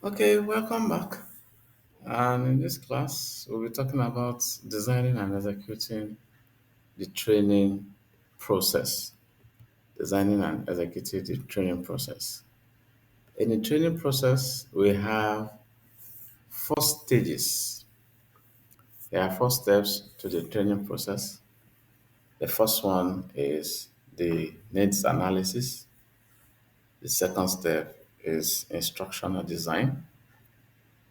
Okay, welcome back. And in this class, we'll be talking about designing and executing the training process. Designing and executing the training process. In the training process, we have four stages. There are four steps to the training process. The first one is the needs analysis. The second step is instructional design.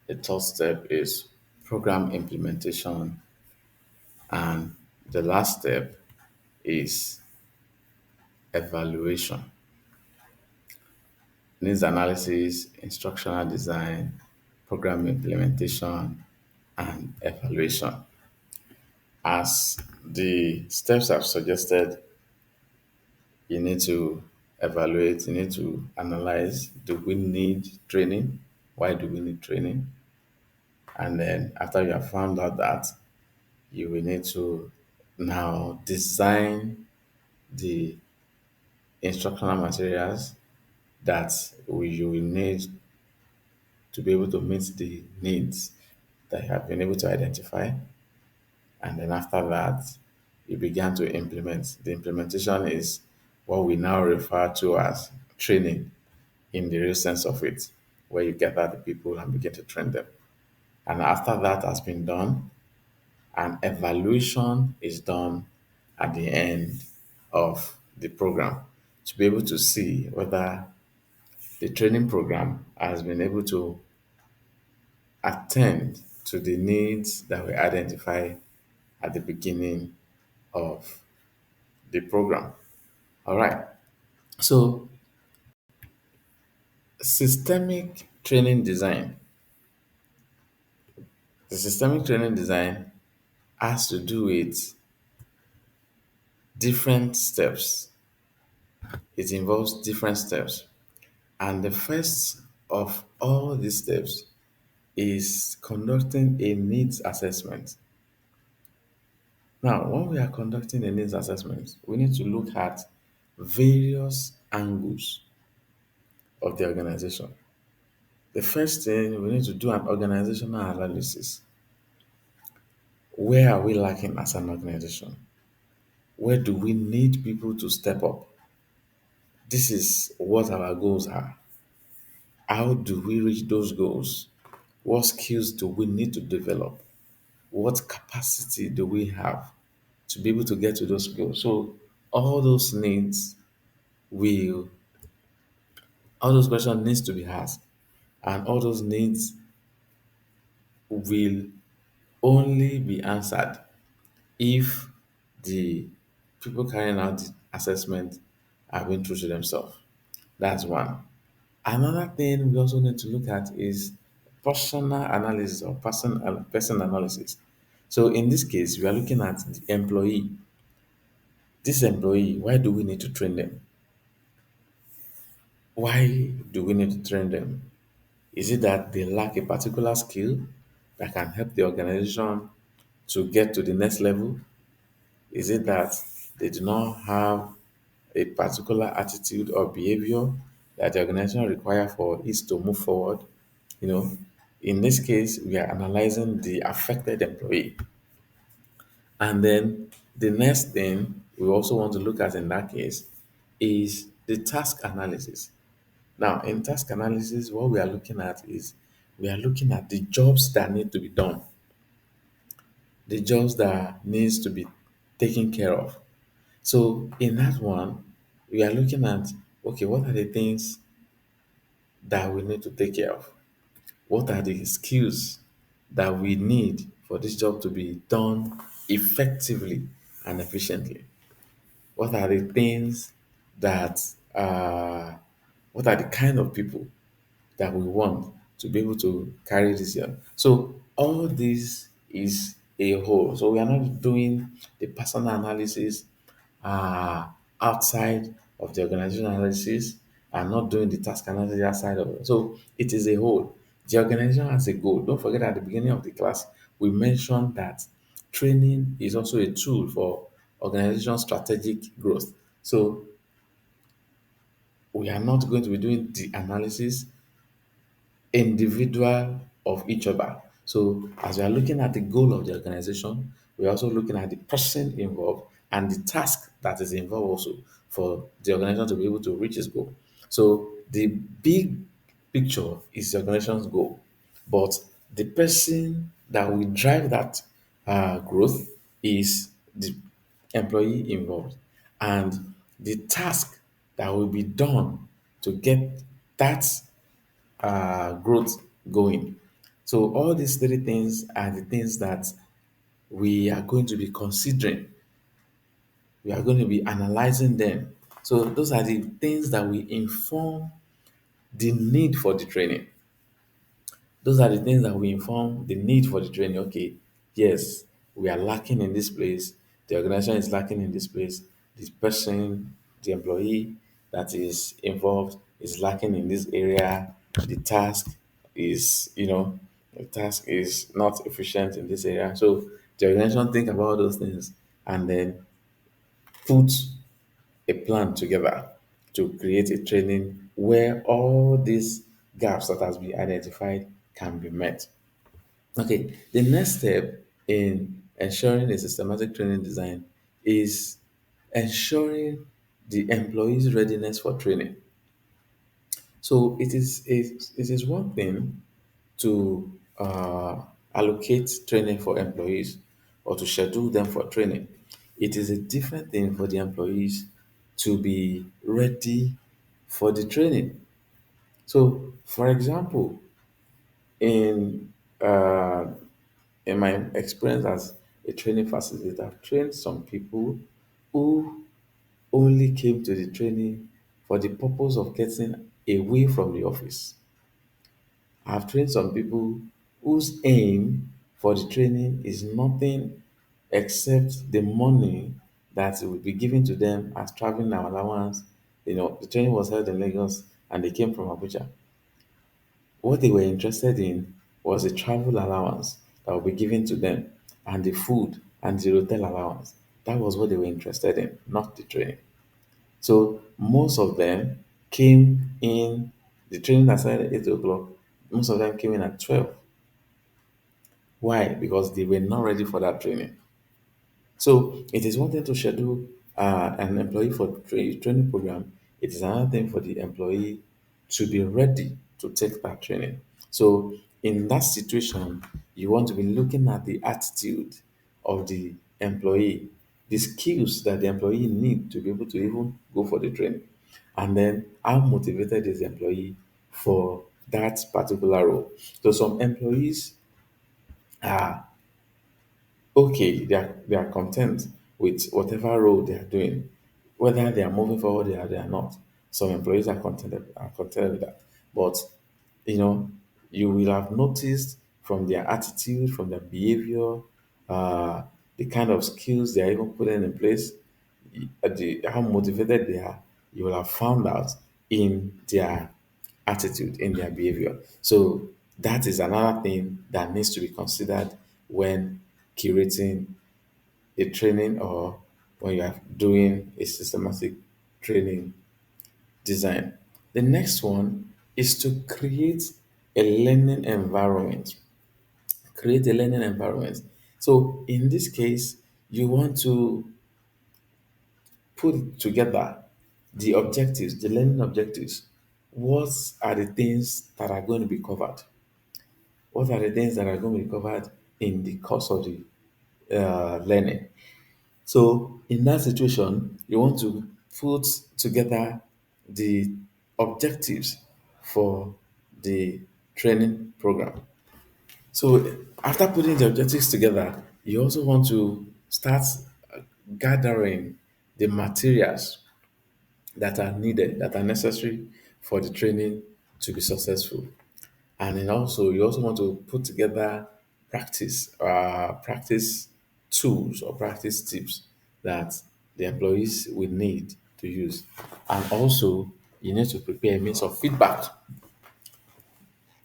The third step is program implementation. And the last step is evaluation. Needs analysis, instructional design, program implementation, and evaluation. As the steps I've suggested, you need to evaluate, you need to analyze, do we need training? Why do we need training? And then after you have found out that, you will need to now design the instructional materials that you will need to be able to meet the needs that you have been able to identify. And then after that, you began to implement. The implementation is what we now refer to as training in the real sense of it, where you gather the people and begin to train them. And after that has been done, an evaluation is done at the end of the program to be able to see whether the training program has been able to attend to the needs that we identify at the beginning of the program. All right. So, systemic training design. The systemic training design has to do with different steps. It involves different steps. And the first of all these steps is conducting a needs assessment. Now, when we are conducting a needs assessment, we need to look at various angles of the organization. The first thing, we need to do an organizational analysis. Where are we lacking as an organization? Where do we need people to step up? This is what our goals are. How do we reach those goals? What skills do we need to develop? What capacity do we have to be able to get to those goals? So all those needs will, all those questions needs to be asked, and all those needs will only be answered if the people carrying out the assessment have been true to themselves. That's one. Another thing we also need to look at is personal analysis or person analysis. So in this case, we are looking at the employee. This employee, why do we need to train them? Why do we need to train them? Is it that they lack a particular skill that can help the organization to get to the next level? Is it that they do not have a particular attitude or behavior that the organization require for it to move forward? You know, in this case, we are analyzing the affected employee. And then the next thing we also want to look at in that case is the task analysis. Now, in task analysis, what we are looking at is we are looking at the jobs that need to be done, the jobs that needs to be taken care of. So in that one, we are looking at, okay, what are the things that we need to take care of? What are the skills that we need for this job to be done effectively and efficiently? What are the things that, what are the kind of people that we want to be able to carry this year? So all this is a whole. So we are not doing the personal analysis uh, outside of the organizational analysis and not doing the task analysis outside of it. So it is a whole. The organization has a goal. Don't forget at the beginning of the class, we mentioned that training is also a tool for organization strategic growth. So we are not going to be doing the analysis individual of each other. So as we are looking at the goal of the organization, we're also looking at the person involved and the task that is involved also for the organization to be able to reach its goal. So the big picture is the organization's goal, but the person that will drive that growth is the employee involved, and the task that will be done to get that growth going. So all these three things are the things that we are going to be considering. We are going to be analyzing them. So those are the things that will inform the need for the training. Those are the things that will inform the need for the training. Okay, yes, we are lacking in this place. The organization is lacking in this place. This person, the employee that is involved is lacking in this area. The task is, the task is not efficient in this area. So the organization think about those things and then put a plan together to create a training where all these gaps that has been identified can be met. Okay, the next step in ensuring a systematic training design is ensuring the employee's readiness for training. So it is one thing to allocate training for employees or to schedule them for training. It is a different thing for the employees to be ready for the training. So, for example, in uh, in my experience as a training facilitator, I've trained some people who only came to the training for the purpose of getting away from the office. I've trained some people whose aim for the training is nothing except the money that will be given to them as traveling allowance. The training was held in Lagos and they came from Abuja. What they were interested in was the travel allowance that will be given to them and the food and the hotel allowance. That was what they were interested in, not the training. So most of them came in, the training that started at 8 o'clock, most of them came in at 12. Why? Because they were not ready for that training. So it is one thing to schedule an employee for training program. It is another thing for the employee to be ready to take that training. So in that situation, you want to be looking at the attitude of the employee, the skills that the employee need to be able to even go for the training, and then how motivated is the employee for that particular role. So some employees are okay, they are content with whatever role they are doing, whether they are moving forward or they are not. Some employees are contented with that. But you know, you will have noticed from their attitude, from their behavior, uh, the kind of skills they are even putting in place, how motivated they are, you will have found out in their attitude, in their behavior. So that is another thing that needs to be considered when curating a training or when you are doing a systematic training design. The next one is to create a learning environment. Create a learning environment. So in this case, you want to put together the objectives, the learning objectives. What are the things that are going to be covered? What are the things that are going to be covered in the course of the learning? So in that situation, you want to put together the objectives for the training program. So after putting the objectives together, you also want to start gathering the materials that are needed, that are necessary for the training to be successful. And then also you also want to put together practice tools or practice tips that the employees will need to use. And also you need to prepare a means of feedback.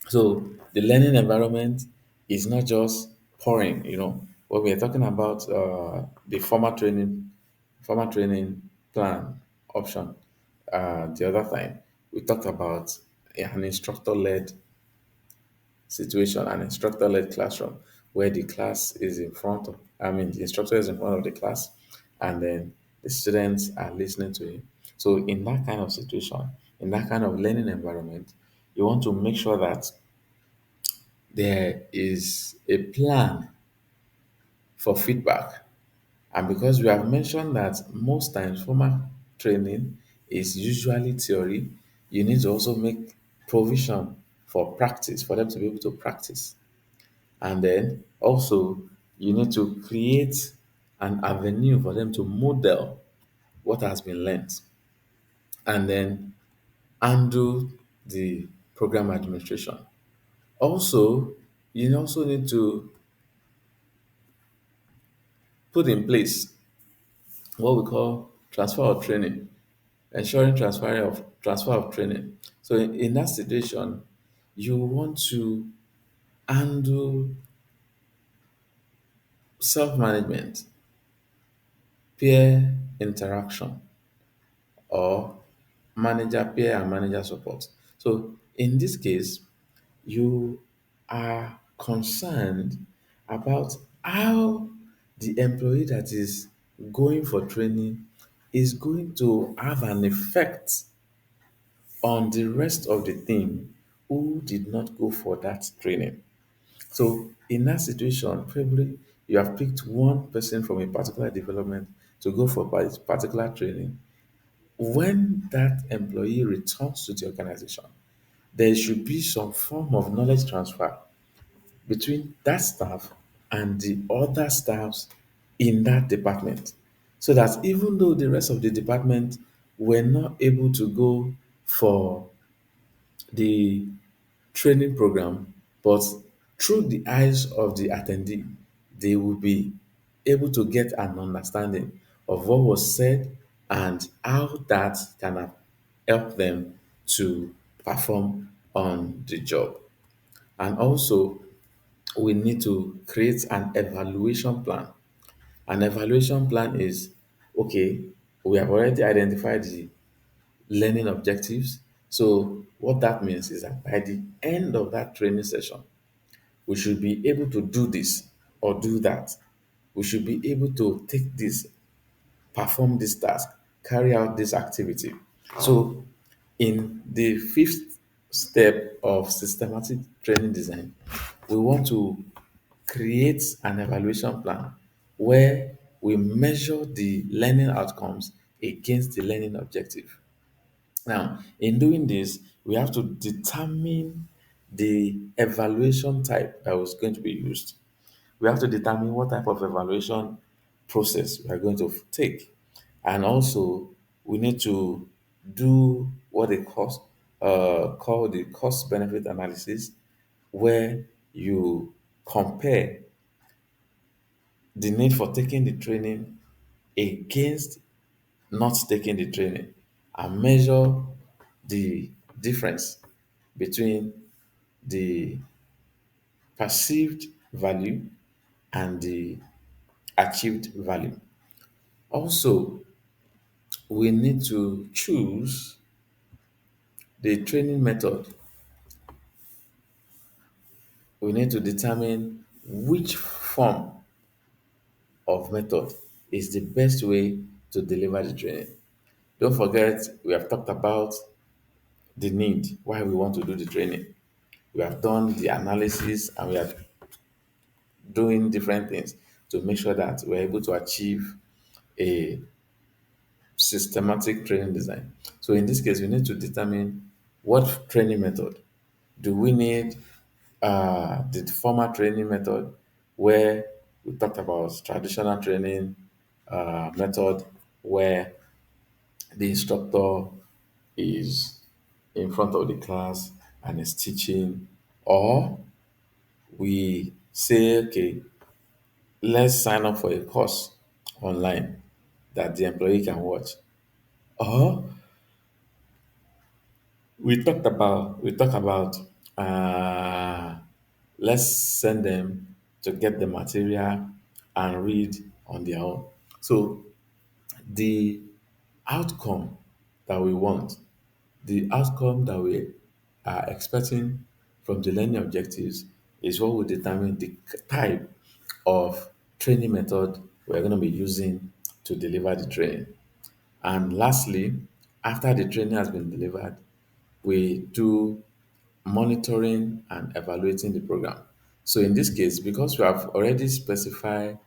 So the learning environment is not just pouring, when we are talking about the formal training plan option, the other time we talked about an instructor led situation, an instructor-led classroom, where the class is in front of, I mean, the instructor is in front of the class, and then the students are listening to him. So, in that kind of situation, in that kind of learning environment, you want to make sure that there is a plan for feedback. And because we have mentioned that most times formal training is usually theory, you need to also make provision for practice, for them to be able to practice. And then also, you need to create an avenue for them to model what has been learned, and then handle the program administration. Also, you also need to put in place what we call transfer of training, ensuring transfer of training. So in that situation, you want to handle self-management, peer interaction, or peer and manager support. So in this case, you are concerned about how the employee that is going for training is going to have an effect on the rest of the team who did not go for that training. So in that situation, probably you have picked one person from a particular development to go for particular training. When that employee returns to the organization, there should be some form of knowledge transfer between that staff and the other staffs in that department. So that even though the rest of the department were not able to go for the training program, but through the eyes of the attendee, they will be able to get an understanding of what was said and how that can help them to perform on the job. And also, we need to create an evaluation plan. An evaluation plan is okay, we have already identified the learning objectives. So, what that means is that by the end of that training session, we should be able to do this or do that. We should be able to take this, perform this task, carry out this activity. So, in the fifth step of systematic training design, we want to create an evaluation plan where we measure the learning outcomes against the learning objective. Now, in doing this, we have to determine the evaluation type that was going to be used. We have to determine what type of evaluation process we are going to take. And also, we need to do what they call the cost benefit analysis, where you compare the need for taking the training against not taking the training and measure the difference between the perceived value and the achieved value. Also, we need to choose the training method. We need to determine which form of method is the best way to deliver the training. Don't forget, we have talked about the need, why we want to do the training. We have done the analysis and we are doing different things to make sure that we're able to achieve a systematic training design. So in this case, we need to determine what training method. Do we need the formal training method where we talked about traditional training method where the instructor is in front of the class and is teaching, or we say, okay, let's sign up for a course online that the employee can watch. Or we talk about let's send them to get the material and read on their own. So the outcome that we want, the outcome that we are expecting from the learning objectives is what will determine the type of training method we're going to be using to deliver the training. And lastly, after the training has been delivered, we do monitoring and evaluating the program. So in this case, because we have already specified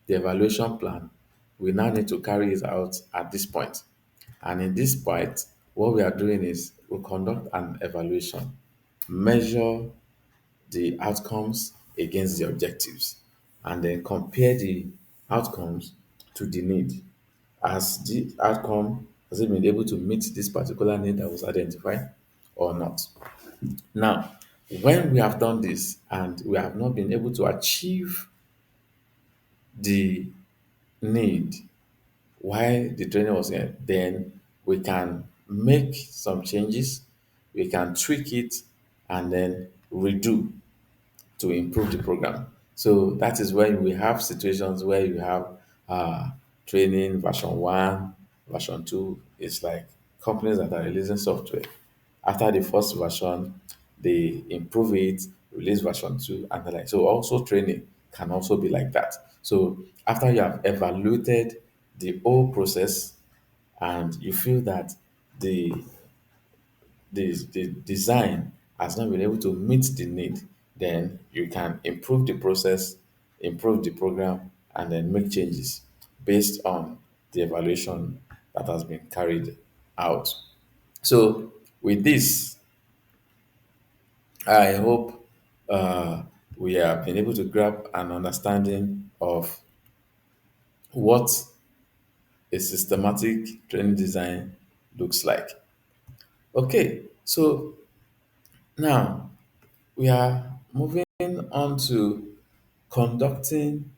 the evaluation plan, we now need to carry it out at this point. And in this point, what we are doing is we conduct an evaluation, measure the outcomes against the objectives, and then compare the outcomes to the need. Has the outcome has it been able to meet this particular need that was identified or not? Now, when we have done this and we have not been able to achieve the need while the training was here, then we can make some changes, we can tweak it, and then redo to improve the program. So that is when we have situations where you have uh, training version one, version two. It's like companies that are releasing software. After the first version, they improve it, release version two, and the like. So also training can also be like that. So after you have evaluated the whole process and you feel that the the design has not been able to meet the need, then you can improve the process, improve the program, and then make changes based on the evaluation that has been carried out. So, with this, I hope we have been able to grab an understanding of what a systematic training design looks like. Okay, so now we are moving on to conducting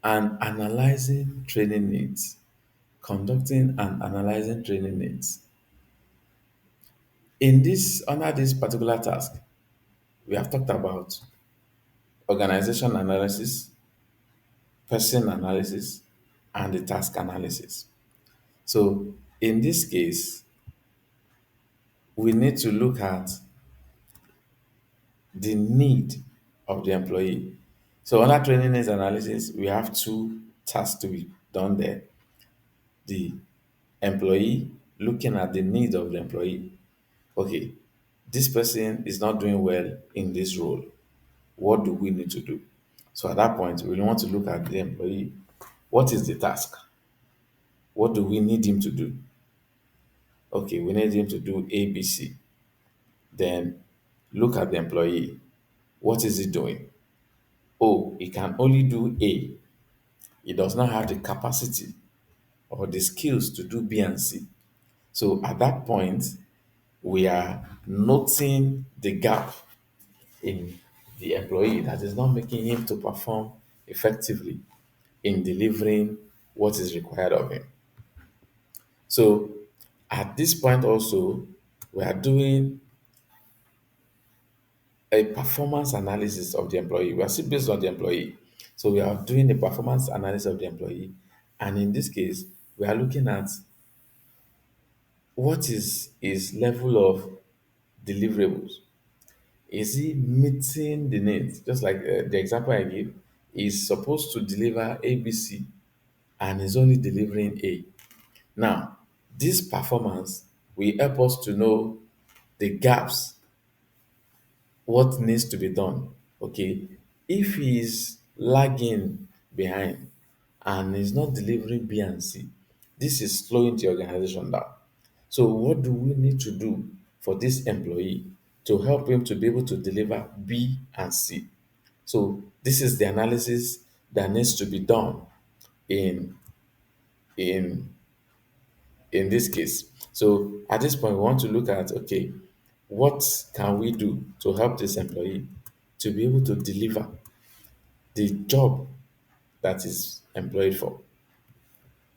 and analyzing training needs. Conducting and analyzing training needs. In this, under this particular task, we have talked about organization analysis, person analysis, and the task analysis. So, in this case, we need to look at the need of the employee. So, under training needs analysis, we have two tasks to be done there. The employee, looking at the needs of the employee. Okay, this person is not doing well in this role. What do we need to do? So at that point, we want to look at the employee. What is the task? What do we need him to do? Okay, we need him to do A, B, C. Then look at the employee. What is he doing? Oh, he can only do A. He does not have the capacity or the skills to do B and C. So at that point, we are noting the gap in the employee that is not making him to perform effectively in delivering what is required of him. So at this point also, we are doing a performance analysis of the employee. We are still based on the employee. So we are doing a performance analysis of the employee. And in this case, we are looking at what is his level of deliverables. Is he meeting the needs? Just like the example I gave, he's supposed to deliver ABC and is only delivering A. Now, this performance will help us to know the gaps, what needs to be done. Okay, if he is lagging behind and is not delivering B and C, this is slowing the organization down. So, what do we need to do for this employee to help him to be able to deliver B and C? So, this is the analysis that needs to be done in in in this case. So at this point, we want to look at, okay, what can we do to help this employee to be able to deliver the job that is employed for?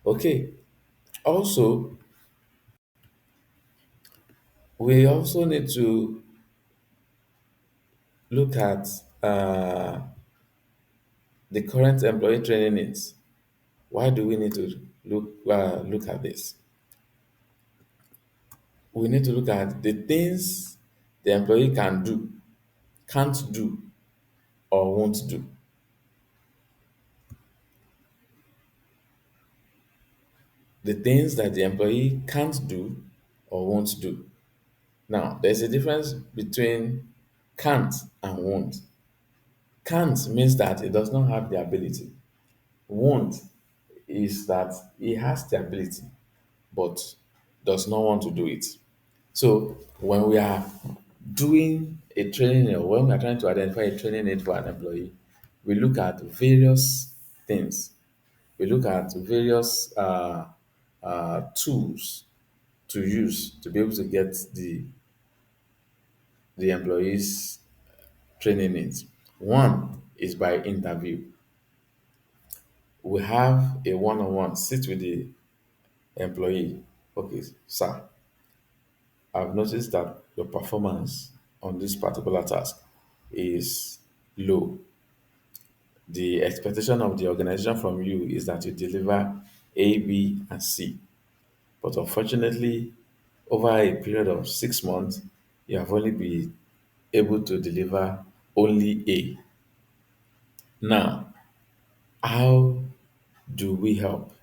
Okay. Also, we also need to look at the current employee training needs. Why do we need to look at this? We need to look at the things the employee can do, can't do, or won't do. The things that the employee can't do or won't do. Now, there's a difference between can't and won't. Can't means that it does not have the ability. Won't is that he has the ability but does not want to do it. So when we are doing a training or when we are trying to identify a training need for an employee, we look at various things. We look at various tools to use to be able to get the employees training needs. One is by interview. We have a one-on-one sit with the employee. Okay, sir, I've noticed that your performance on this particular task is low. The expectation of the organization from you is that you deliver A, B, and C. But unfortunately, over a period of 6 months, you have only been able to deliver only A. Now, how do we help?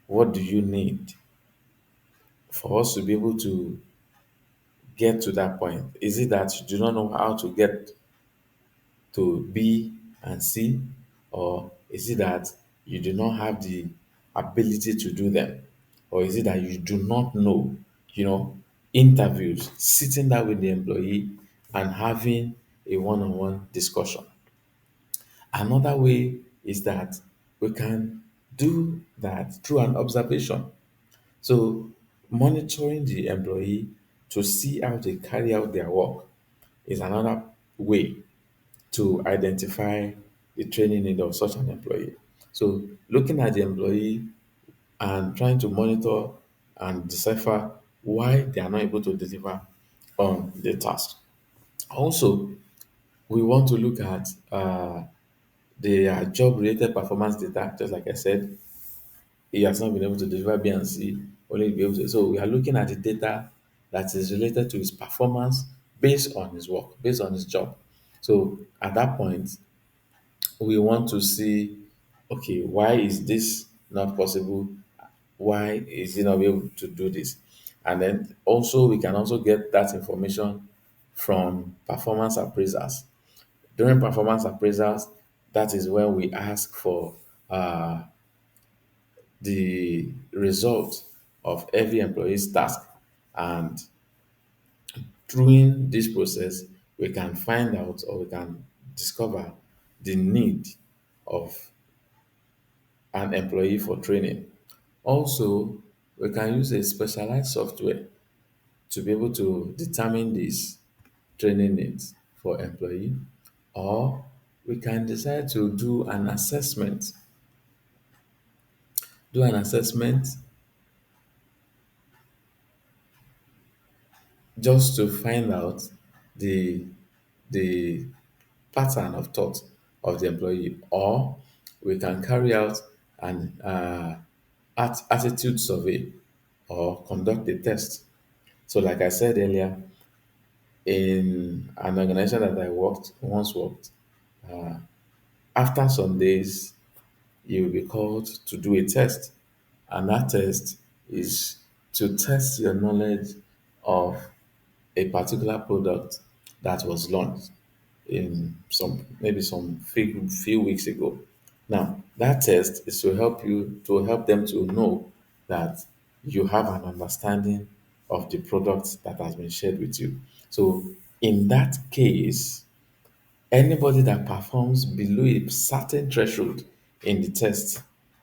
What do you need for us to be able to get to that point? Is it that you do not know how to get to B and C, or is it that you do not have the ability to do them, or is it that you do not know? You know, interviews, sitting down with the employee and having a one-on-one discussion. Another way is that we can do that through an observation. So, monitoring the employee to see how they carry out their work is another way to identify the training need of such an employee. So, looking at the employee and trying to monitor and decipher why they are not able to deliver on the task. Also, we want to look at the job related performance data, just like I said, he has not been able to deliver B and C, only be able to. So we are looking at the data that is related to his performance based on his work, based on his job. So at that point, we want to see, okay, why is this not possible? Why is he not able to do this? And then also we can also get that information from performance appraisers. During performance appraisals, that is when we ask for the result of every employee's task. And during this process, we can find out or we can discover the need of an employee for training. Also, we can use a specialized software to be able to determine these training needs for employee, or we can decide to do an assessment just to find out the the pattern of thought of the employee, or we can carry out an attitude survey or conduct a test. So, like I said earlier, in an organization that I once worked, after some days, you will be called to do a test, and that test is to test your knowledge of a particular product that was launched in some few weeks ago. Now, that test is to help them to know that you have an understanding of the product that has been shared with you. So, in that case, anybody that performs below a certain threshold in the test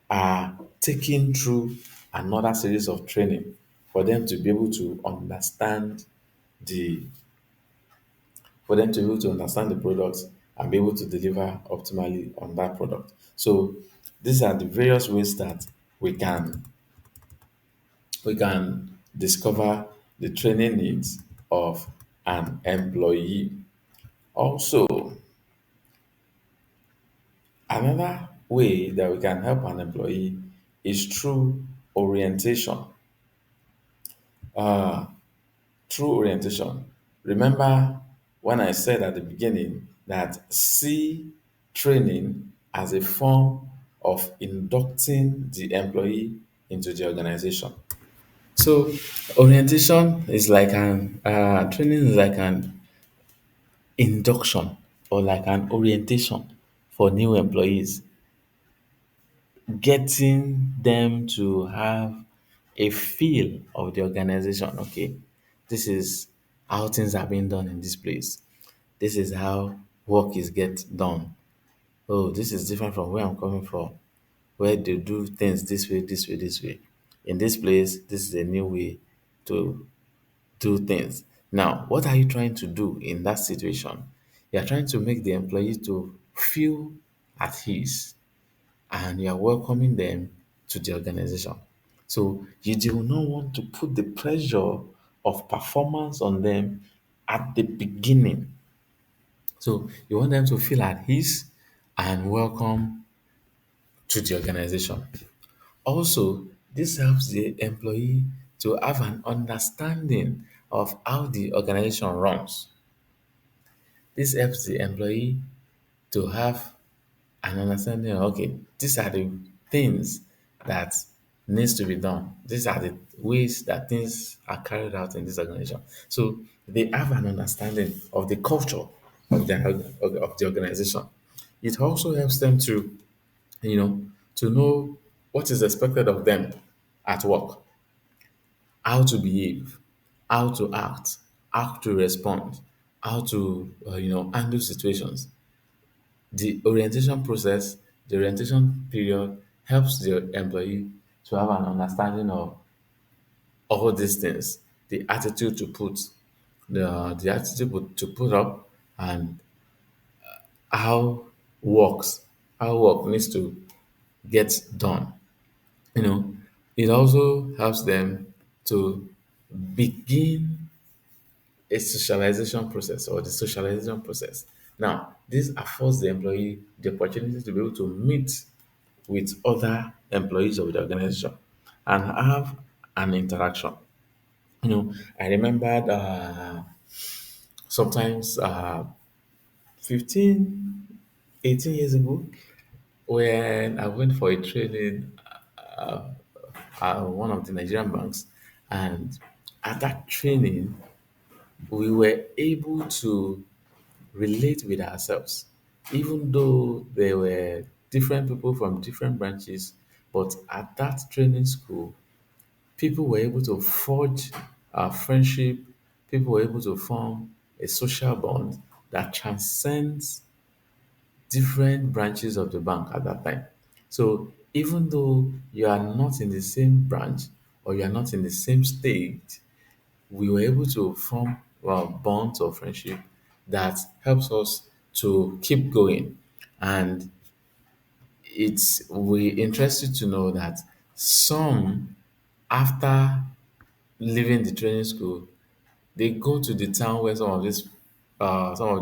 are taken through another series of training for them to be able to understand the the products and be able to deliver optimally on that product. So these are the various ways that we can we can discover the training needs of an employee. Also, another way that we can help an employee is through orientation. Uh, through orientation. Remember when I said at the beginning that see training as a form of inducting the employee into the organization. So orientation is like an training is like an induction or like an orientation for new employees, getting them to have a feel of the organization. Okay, this is how things are being done in this place. This is how work is get done. Oh, this is different from where I'm coming from, where they do things this way, this way, this way. In this place, this is a new way to do things. Now, what are you trying to do in that situation? You are trying to make the employee to feel at ease and you are welcoming them to the organization. So you do not want to put the pressure of performance on them at the beginning. So you want them to feel at ease and welcome to the organization. Also, this helps the employee to have an understanding of how the organization runs. This helps the employee to have an understanding of, okay, these are the things that needs to be done. These are the ways that things are carried out in this organization. So they have an understanding of the culture of the organization. It also helps them to, you know, to know what is expected of them at work, how to behave, how to act, how to respond, how to handle situations. The orientation period helps the employee to have an understanding of all these things, the attitude to put, the attitude to put up, and how works, how work needs to get done. You know, it also helps them to begin a socialization process or the socialization process. Now, this affords the employee the opportunity to be able to meet with other employees of the organization and have an interaction. I remembered sometimes 15, 18 years ago when I went for a training at one of the Nigerian banks, and at that training, we were able to relate with ourselves, even though there were different people from different branches. But at that training school, people were able to forge a friendship, people were able to form a social bond that transcends different branches of the bank at that time. So even though you are not in the same branch or you are not in the same state, we were able to form bonds of friendship that helps us to keep going. And it's we interested to know that some, after leaving the training school, they go to the town where some of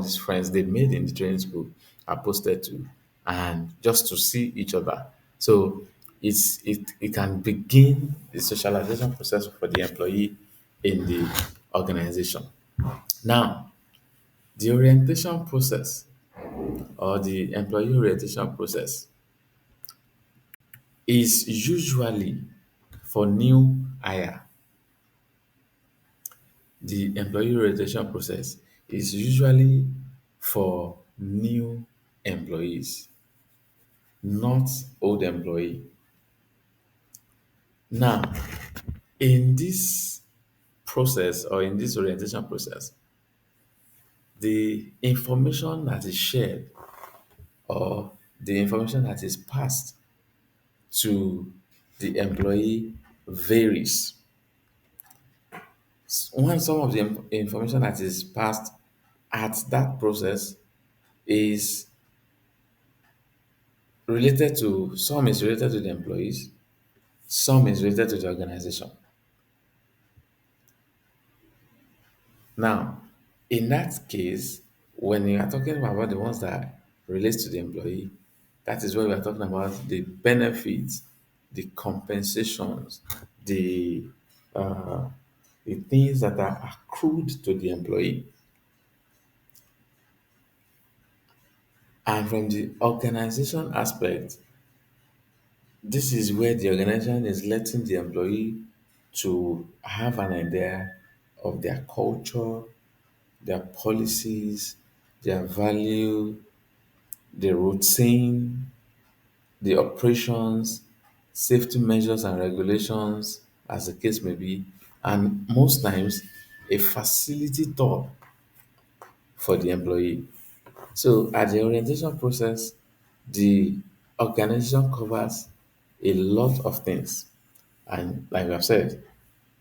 these friends they made in the training school are posted to, and just to see each other. So it can begin the socialization process for the employee in the organization. Now, the orientation process or the employee orientation process is usually for new hire. The employee orientation process is usually for new employees, not old employee. Now, in this process or in this orientation process, the information that is shared or the information that is passed to the employee varies. When some of the information that is passed at that process is related to, some is related to the employees, some is related to the organization. Now, in that case, when you are talking about the ones that relates to the employee, that is where we are talking about the benefits, the compensations, the uh, the things that are accrued to the employee. And from the organization aspect, this is where the organization is letting the employee to have an idea of their culture, their policies, their value, the routine, the operations, safety measures and regulations, as the case may be, and most times a facility tour for the employee. So at the orientation process, the organization covers a lot of things. And like I've said,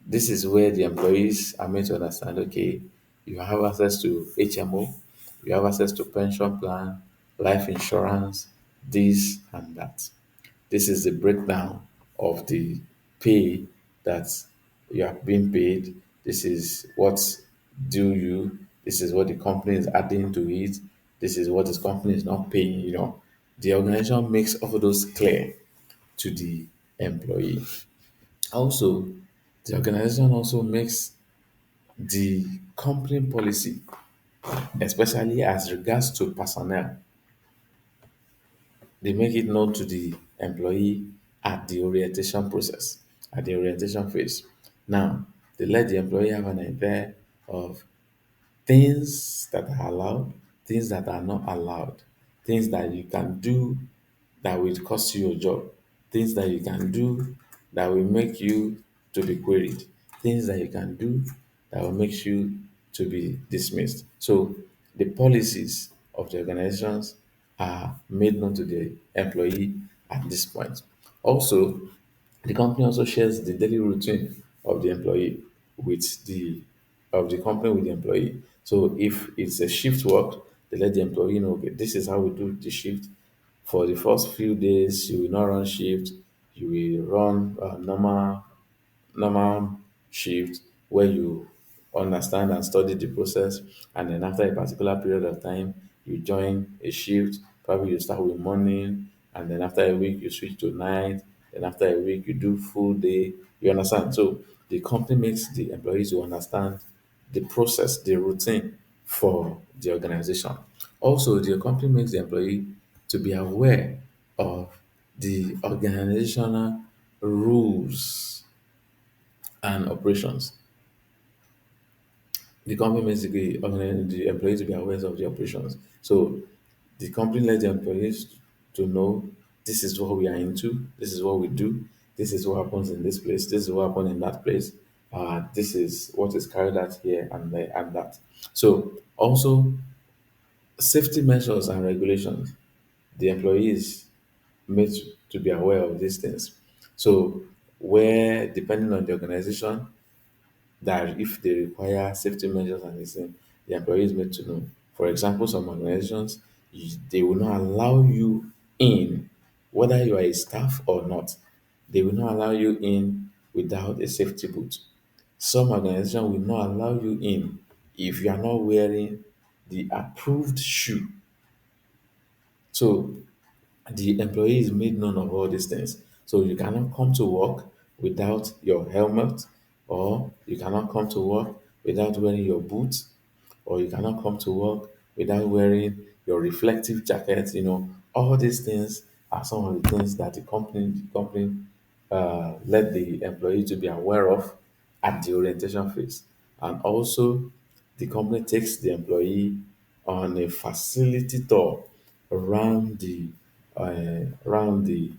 this is where the employees are made to understand, okay, you have access to HMO, you have access to pension plan, life insurance, this and that. This is the breakdown of the pay that you are being paid. This is what due you. This is what the company is adding to it. This is what this company is not paying. The organization makes all those clear to the employee. Also, the organization also makes the company policy, especially as regards to personnel, they make it known to the employee at the orientation process, at the orientation phase. Now, they let the employee have an idea of things that are allowed, things that are not allowed, things that you can do that will cost you your job, things that you can do that will make you to be queried, things that you can do that will make you to be dismissed. So the policies of the organizations are made known to the employee at this point. Also, the company also shares the daily routine of the employee with the company with the employee. So if it's a shift work, they let the employee know, okay, this is how we do the shift. For the first few days, you will not run shift. You will run normal shift where you understand and study the process, and then after a particular period of time you join a shift. Probably you start with morning, and then after a week you switch to night, then after a week you do full day. You understand? So the company makes the employees to understand the process, the routine for the organization. Also, the company makes the employee to be aware of the organizational rules and operations. The company basically organize the employees to be aware of the operations. So the company lets the employees to know, this is what we are into, this is what we do, this is what happens in this place, this is what happens in that place, this is what is carried out here and there and that. So also safety measures and regulations, the employees made to be aware of these things. So where depending on the organization, that if they require safety measures and this thing, the employee is made to know. For example, some organizations, they will not allow you in, whether you are a staff or not. They will not allow you in without a safety boot. Some organizations will not allow you in if you are not wearing the approved shoe. So the employee is made known of all these things. So you cannot come to work without your helmet, or you cannot come to work without wearing your boots, or you cannot come to work without wearing your reflective jacket. All these things are some of the things that the company let the employee to be aware of at the orientation phase. And also, the company takes the employee on a facility tour around the around the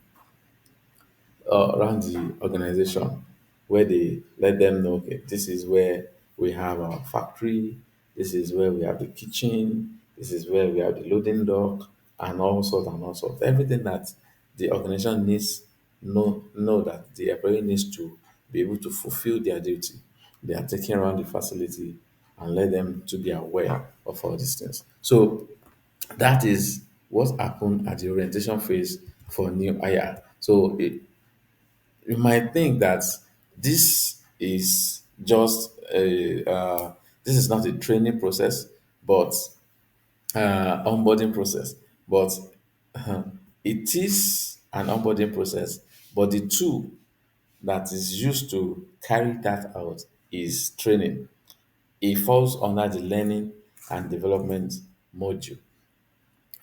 organization, where they let them know, okay, this is where we have our factory, this is where we have the kitchen, this is where we have the loading dock, and all sorts. Everything that the organization needs, know that the employee needs to be able to fulfill their duty. They are taking around the facility and let them to be aware of all these things. So that is what happened at the orientation phase for new hire. So you might think that this is just this is not a training process, but onboarding process. But it is an onboarding process. But the tool that is used to carry that out is training. It falls under the learning and development module.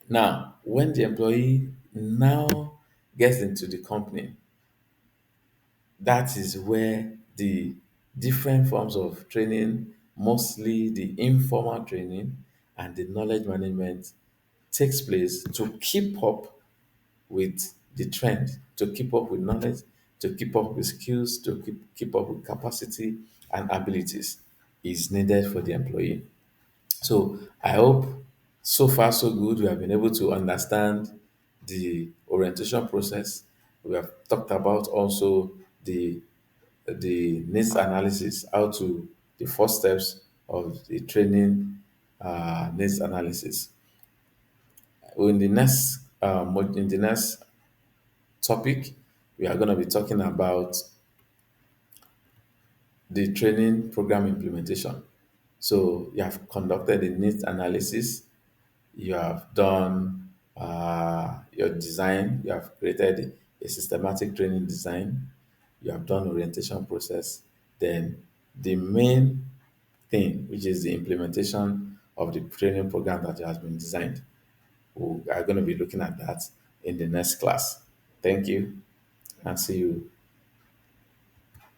Now, when the employee now gets into the company, that is where the different forms of training, mostly the informal training and the knowledge management, takes place to keep up with the trend, to keep up with knowledge, to keep up with skills, to keep up with capacity and abilities is needed for the employee. So I hope so far so good. We have been able to understand the orientation process. We have talked about also the needs analysis, how to the first steps of the training needs analysis. In the next in the next topic, we are going to be talking about the training program implementation. So you have conducted the needs analysis, you have done your design, you have created a systematic training design, you have done orientation process, then the main thing, which is the implementation of the training program that has been designed. We are going to be looking at that in the next class. Thank you and see you